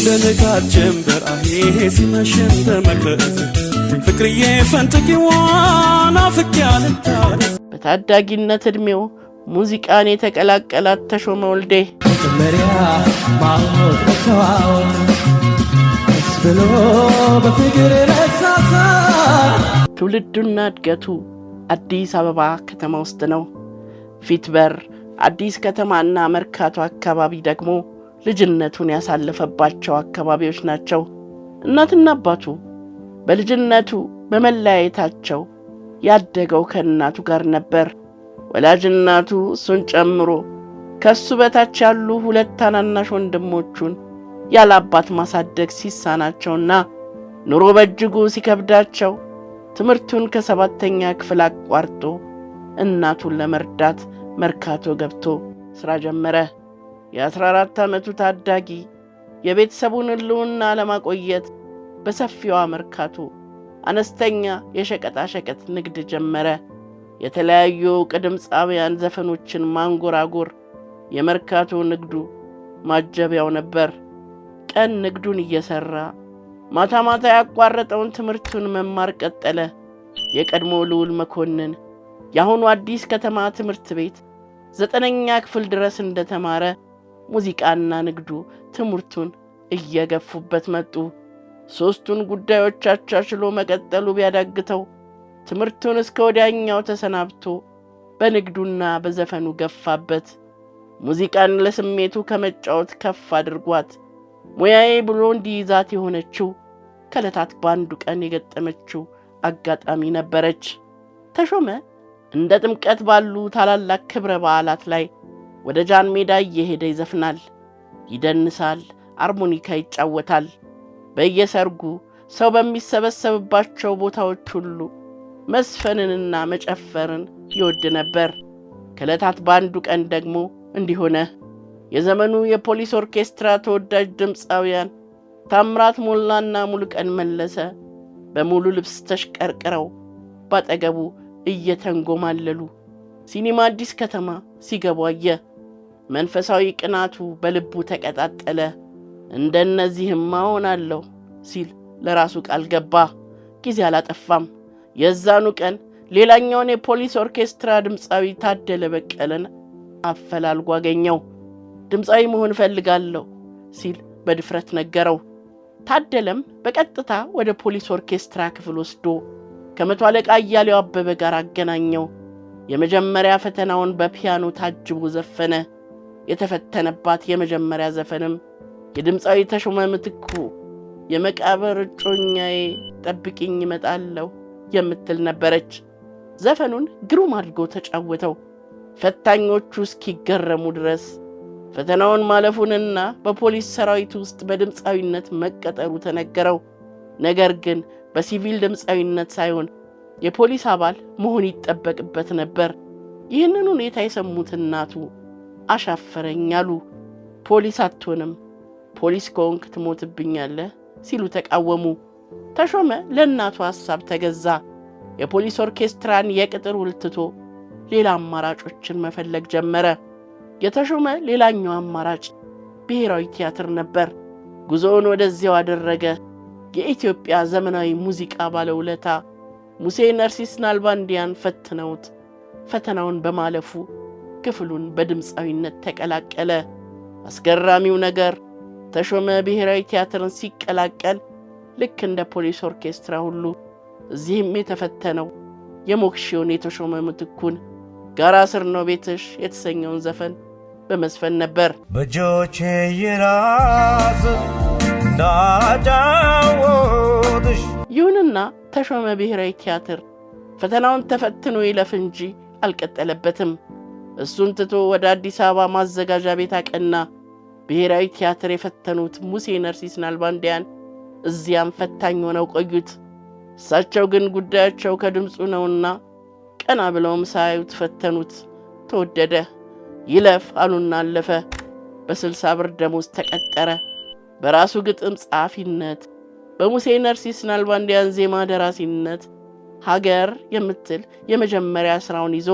ንጋት ጀንበር ሲመሽም በመቅረዝ ፍቅርዬ ፈንጥቂዋን አፍቅያለታል በታዳጊነት እድሜው ሙዚቃን የተቀላቀላት ተሾመ ወልዴ መጀመሪያ ማወቅ ተዋው ብሎ በፍቅር ረሳሳ ትውልዱና እድገቱ አዲስ አበባ ከተማ ውስጥ ነው። ፊትበር አዲስ ከተማና መርካቶ አካባቢ ደግሞ ልጅነቱን ያሳለፈባቸው አካባቢዎች ናቸው። እናትና አባቱ በልጅነቱ በመለያየታቸው ያደገው ከእናቱ ጋር ነበር። ወላጅ እናቱ እሱን ጨምሮ ከሱ በታች ያሉ ሁለት ታናናሽ ወንድሞቹን ያለ አባት ማሳደግ ሲሳናቸውና ኑሮ በእጅጉ ሲከብዳቸው ትምህርቱን ከሰባተኛ ክፍል አቋርጦ እናቱን ለመርዳት መርካቶ ገብቶ ሥራ ጀመረ። የ14 ዓመቱ ታዳጊ የቤተሰቡን ሕልውና ለማቆየት በሰፊዋ መርካቶ አነስተኛ የሸቀጣሸቀጥ ንግድ ጀመረ። የተለያዩ ድምፃውያን ዘፈኖችን ማንጎራጎር የመርካቶ ንግዱ ማጀቢያው ነበር። ቀን ንግዱን እየሰራ ማታ ማታ ያቋረጠውን ትምህርቱን መማር ቀጠለ። የቀድሞ ልዑል መኮንን የአሁኑ አዲስ ከተማ ትምህርት ቤት 9ኛ ክፍል ድረስ እንደተማረ ሙዚቃና ንግዱ ትምህርቱን እየገፉበት መጡ። ሦስቱን ጉዳዮች አቻችሎ መቀጠሉ ቢያዳግተው ትምህርቱን እስከ ወዲያኛው ተሰናብቶ በንግዱና በዘፈኑ ገፋበት። ሙዚቃን ለስሜቱ ከመጫወት ከፍ አድርጓት ሙያዬ ብሎ እንዲይዛት የሆነችው ከዕለታት በአንዱ ቀን የገጠመችው አጋጣሚ ነበረች። ተሾመ እንደ ጥምቀት ባሉ ታላላቅ ክብረ በዓላት ላይ ወደ ጃን ሜዳ እየሄደ ይዘፍናል፣ ይደንሳል፣ አርሞኒካ ይጫወታል። በየሰርጉ ሰው በሚሰበሰብባቸው ቦታዎች ሁሉ መስፈንንና መጨፈርን ይወድ ነበር። ከዕለታት በአንዱ ቀን ደግሞ እንዲህ ሆነ። የዘመኑ የፖሊስ ኦርኬስትራ ተወዳጅ ድምፃውያን ታምራት ሞላና ሙሉቀን መለሰ በሙሉ ልብስ ተሽቀርቅረው ባጠገቡ እየተንጎማለሉ ሲኒማ አዲስ ከተማ ሲገቡ አየ። መንፈሳዊ ቅናቱ በልቡ ተቀጣጠለ። እንደነዚህማ ሆናለሁ ሲል ለራሱ ቃል ገባ። ጊዜ አላጠፋም። የዛኑ ቀን ሌላኛውን የፖሊስ ኦርኬስትራ ድምፃዊ ታደለ በቀለን አፈላልጎ አገኘው። ድምፃዊ መሆን እፈልጋለሁ ሲል በድፍረት ነገረው። ታደለም በቀጥታ ወደ ፖሊስ ኦርኬስትራ ክፍል ወስዶ ከመቶ አለቃ እያሌው አበበ ጋር አገናኘው። የመጀመሪያ ፈተናውን በፒያኖ ታጅቦ ዘፈነ። የተፈተነባት የመጀመሪያ ዘፈንም የድምፃዊ ተሾመ ምትኩ የመቃብር እጮኛዬ ጠብቂኝ እመጣለሁ የምትል ነበረች። ዘፈኑን ግሩም አድርጎ ተጫወተው። ፈታኞቹ እስኪገረሙ ድረስ ፈተናውን ማለፉንና በፖሊስ ሰራዊት ውስጥ በድምፃዊነት መቀጠሩ ተነገረው። ነገር ግን በሲቪል ድምፃዊነት ሳይሆን የፖሊስ አባል መሆን ይጠበቅበት ነበር። ይህንን ሁኔታ የሰሙት እናቱ አሻፈረኝ አሉ። ፖሊስ አትሆንም፣ ፖሊስ ከሆንክ ትሞትብኛለህ ሲሉ ተቃወሙ። ተሾመ ለእናቱ ሐሳብ ተገዛ። የፖሊስ ኦርኬስትራን የቅጥር ውል ትቶ ሌላ አማራጮችን መፈለግ ጀመረ። የተሾመ ሌላኛው አማራጭ ብሔራዊ ቲያትር ነበር። ጉዞውን ወደዚያው አደረገ። የኢትዮጵያ ዘመናዊ ሙዚቃ ባለውለታ ሙሴ ነርሲስ ናልባንዲያን ፈትነውት ፈተናውን በማለፉ ክፍሉን በድምፃዊነት ተቀላቀለ። አስገራሚው ነገር ተሾመ ብሔራዊ ቲያትርን ሲቀላቀል ልክ እንደ ፖሊስ ኦርኬስትራ ሁሉ እዚህም የተፈተነው የሞክሼውን የተሾመ ምትኩን ጋራ ስር ነው ቤትሽ የተሰኘውን ዘፈን በመስፈን ነበር። በጆቼ ይራስ ዳዳውሽ። ይሁንና ተሾመ ብሔራዊ ቲያትር ፈተናውን ተፈትኖ ይለፍ እንጂ አልቀጠለበትም። እሱን ትቶ ወደ አዲስ አበባ ማዘጋጃ ቤት አቀና። ብሔራዊ ቲያትር የፈተኑት ሙሴ ነርሲስ ናልባንዲያን እዚያም ፈታኝ ሆነው ቆዩት። እሳቸው ግን ጉዳያቸው ከድምፁ ነውና ቀና ብለውም ሳያዩት ፈተኑት። ተወደደ። ይለፍ አሉና አለፈ። በ60 ብር ደሞዝ ተቀጠረ። በራሱ ግጥም ጸሐፊነት በሙሴ ነርሲስ ናልባንዲያን ዜማ ደራሲነት ሀገር የምትል የመጀመሪያ ስራውን ይዞ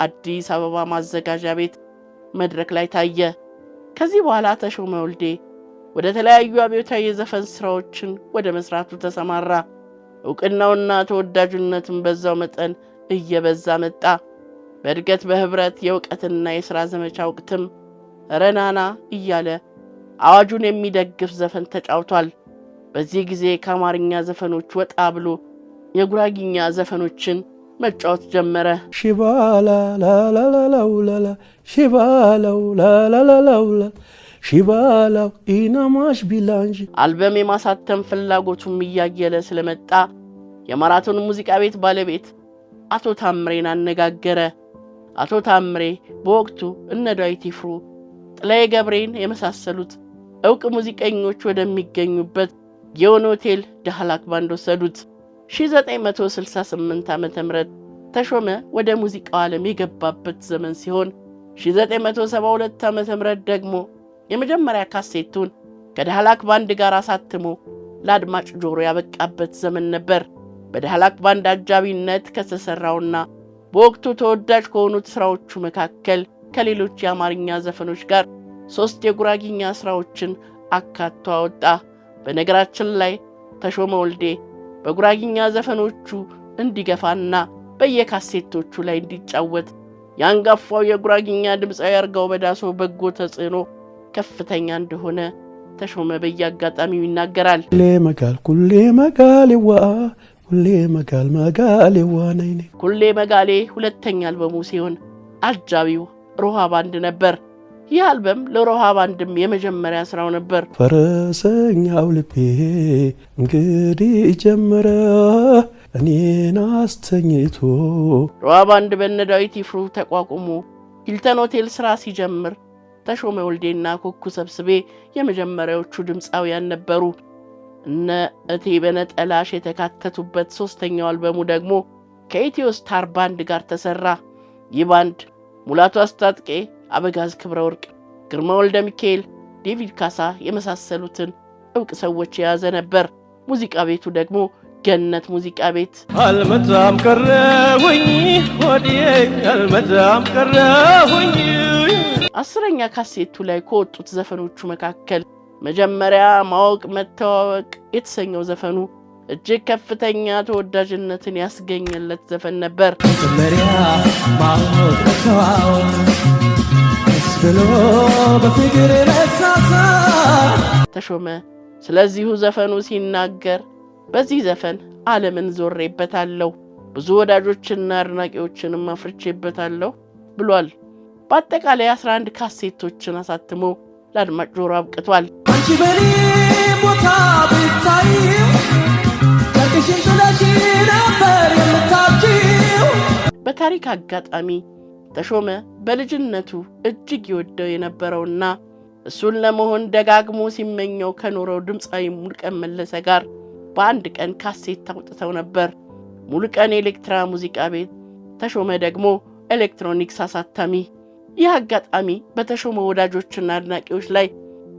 አዲስ አበባ ማዘጋጃ ቤት መድረክ ላይ ታየ። ከዚህ በኋላ ተሾመ ወልዴ ወደ ተለያዩ አብዮታዊ የዘፈን ስራዎችን ወደ መስራቱ ተሰማራ። ዕውቅናውና ተወዳጅነቱም በዛው መጠን እየበዛ መጣ። በእድገት በህብረት የእውቀትና የሥራ ዘመቻ ወቅትም ረናና እያለ አዋጁን የሚደግፍ ዘፈን ተጫውቷል። በዚህ ጊዜ ከአማርኛ ዘፈኖች ወጣ ብሎ የጉራጊኛ ዘፈኖችን መጫወት ጀመረ። ሽባላ ላላላላውላላ ሽባላው ላላላላውላ ሽባላው ኢናማሽ ቢላንጂ አልበም የማሳተም ፍላጎቱም እያየለ ስለመጣ የማራቶን ሙዚቃ ቤት ባለቤት አቶ ታምሬን አነጋገረ። አቶ ታምሬ በወቅቱ እነ ዳዊት ይፍሩ፣ ጥላዬ ገብሬን የመሳሰሉት ዕውቅ ሙዚቀኞች ወደሚገኙበት ጊዮን ሆቴል ዳህላክ ባንድ ወሰዱት። 1968 ዓ.ም ተሾመ ወደ ሙዚቃው ዓለም የገባበት ዘመን ሲሆን 1972 ዓ.ም ደግሞ የመጀመሪያ ካሴቱን ከዳህላክ ባንድ ጋር አሳትሞ ለአድማጭ ጆሮ ያበቃበት ዘመን ነበር። በዳህላክ ባንድ አጃቢነት ከተሰራውና በወቅቱ ተወዳጅ ከሆኑት ስራዎቹ መካከል ከሌሎች የአማርኛ ዘፈኖች ጋር 3 የጉራጊኛ ስራዎችን አካቶ አወጣ። በነገራችን ላይ ተሾመ ወልዴ በጉራጊኛ ዘፈኖቹ እንዲገፋና በየካሴቶቹ ላይ እንዲጫወት ያንጋፋው የጉራጊኛ ድምፃዊ አርጋው በዳሶ በጎ ተጽዕኖ ከፍተኛ እንደሆነ ተሾመ በየአጋጣሚው ይናገራል። ኩሌ መጋሌዋ ነይኔ ኩሌ መጋሌ ሁለተኛ አልበሙ ሲሆን አጃቢው ሮሃ ባንድ ነበር። ይህ አልበም ለሮሃ ባንድም የመጀመሪያ ስራው ነበር። ፈረሰኛው ልቤ እንግዲህ ጀመረ እኔን አስተኝቶ። ሮሃ ባንድ በነ ዳዊት ይፍሩ ተቋቁሞ ሂልተን ሆቴል ስራ ሲጀምር ተሾመ ወልዴና ኩኩ ሰብስቤ የመጀመሪያዎቹ ድምፃውያን ነበሩ። እነ እቴ በነጠላሽ የተካተቱበት 3ኛው አልበሙ ደግሞ ከኢትዮ ስታር ባንድ ጋር ተሰራ። ይህ ባንድ ሙላቱ አስታጥቄ፣ አበጋዝ ክብረ ወርቅ፣ ግርማ ወልደ ሚካኤል፣ ዴቪድ ካሳ የመሳሰሉትን ዕውቅ ሰዎች የያዘ ነበር። ሙዚቃ ቤቱ ደግሞ ገነት ሙዚቃ ቤት። አልመጣም ቀረሁኝ ወዴ አልመጣም ቀረሁኝ። 10ኛ ካሴቱ ላይ ከወጡት ዘፈኖቹ መካከል መጀመሪያ ማወቅ መተዋወቅ የተሰኘው ዘፈኑ እጅግ ከፍተኛ ተወዳጅነትን ያስገኘለት ዘፈን ነበር። መጀመሪያ ማወቅ መተዋወቅ ብሎ በፍቅር ረሳሳ። ተሾመ ስለዚሁ ዘፈኑ ሲናገር በዚህ ዘፈን ዓለምን ዞሬበታለሁ፣ ብዙ ወዳጆችና አድናቂዎችንም አፍርቼበታለሁ ብሏል። በአጠቃላይ 11 ካሴቶችን አሳትሞ ለአድማጭ ጆሮ አብቅቷል። አንቺ በኔ ቦታ ብታይ ታክሽን ጥለሽ ነበር የምታጅው። በታሪክ አጋጣሚ ተሾመ በልጅነቱ እጅግ ይወደው የነበረውና እሱን ለመሆን ደጋግሞ ሲመኘው ከኖረው ድምፃዊ ሙሉቀን መለሰ ጋር በአንድ ቀን ካሴት አውጥተው ነበር። ሙሉቀን ኤሌክትራ ሙዚቃ ቤት፣ ተሾመ ደግሞ ኤሌክትሮኒክስ አሳታሚ። ይህ አጋጣሚ በተሾመ ወዳጆችና አድናቂዎች ላይ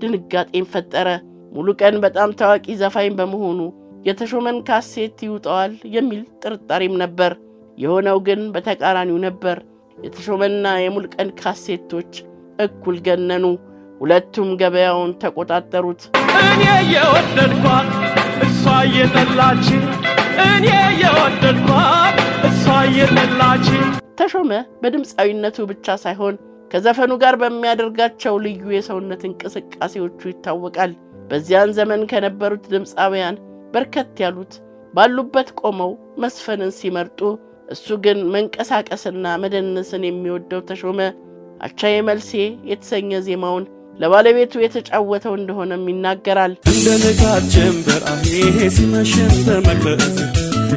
ድንጋጤን ፈጠረ። ሙሉቀን በጣም ታዋቂ ዘፋኝ በመሆኑ የተሾመን ካሴት ይውጣዋል የሚል ጥርጣሬም ነበር። የሆነው ግን በተቃራኒው ነበር። የተሾመና የሙሉቀን ካሴቶች እኩል ገነኑ። ሁለቱም ገበያውን ተቆጣጠሩት። እኔ የወደድኳት እሷ እየጠላች፣ እኔ የወደድኳት እሷ እየጠላች። ተሾመ በድምፃዊነቱ ብቻ ሳይሆን ከዘፈኑ ጋር በሚያደርጋቸው ልዩ የሰውነት እንቅስቃሴዎቹ ይታወቃል። በዚያን ዘመን ከነበሩት ድምፃውያን በርከት ያሉት ባሉበት ቆመው መስፈንን ሲመርጡ፣ እሱ ግን መንቀሳቀስና መደነስን የሚወደው ተሾመ አቻዬ መልሴ የተሰኘ ዜማውን ለባለቤቱ የተጫወተው እንደሆነም ይናገራል። እንደ ንጋት ጀንበር አሄ ሲመሽም በመቅረዝ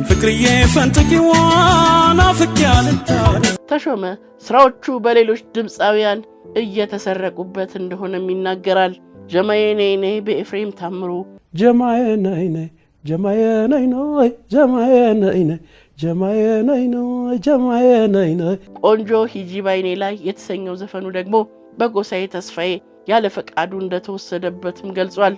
ፍቅርዬ ፈንጥቂዋን አፍቅያለታል። ተሾመ ስራዎቹ በሌሎች ድምፃውያን እየተሰረቁበት እንደሆነም ይናገራል። ጀማዬ ነይ ነይ በኤፍሬም ታምሩ፣ ጀማዬ ነይ ነይ ጀማዬ ነይ ነይ ጀማዬ ነይ ነይ ጀማዬ ነይ ነይ ጀማዬ ነይ ነይ፣ ቆንጆ ሂጂ ባይኔ ላይ የተሰኘው ዘፈኑ ደግሞ በጎሳዬ ተስፋዬ ያለ ፈቃዱ እንደተወሰደበትም ገልጿል።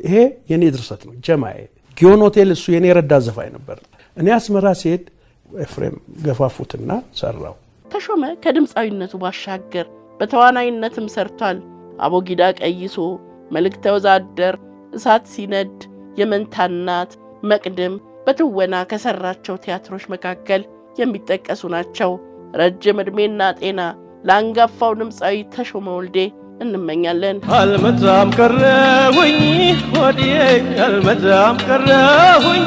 ይሄ የኔ ድርሰት ነው። ጀማዬ ጊዮን ሆቴል እሱ የኔ ረዳት ዘፋኝ ነበር። እኔ አስመራ ሲሄድ ኤፍሬም ገፋፉትና ሰራው። ተሾመ ከድምፃዊነቱ ባሻገር በተዋናይነትም ሰርቷል። አቦጊዳ ቀይሶ፣ መልእክተ ወዛደር፣ እሳት ሲነድ፣ የመንታናት፣ መቅድም በትወና ከሰራቸው ቲያትሮች መካከል የሚጠቀሱ ናቸው። ረጅም ዕድሜና ጤና ለአንጋፋው ድምፃዊ ተሾመ ወልዴ እንመኛለን። አልመጣም ቀረሁኝ ወዲዬ አልመጣም ቀረሁኝ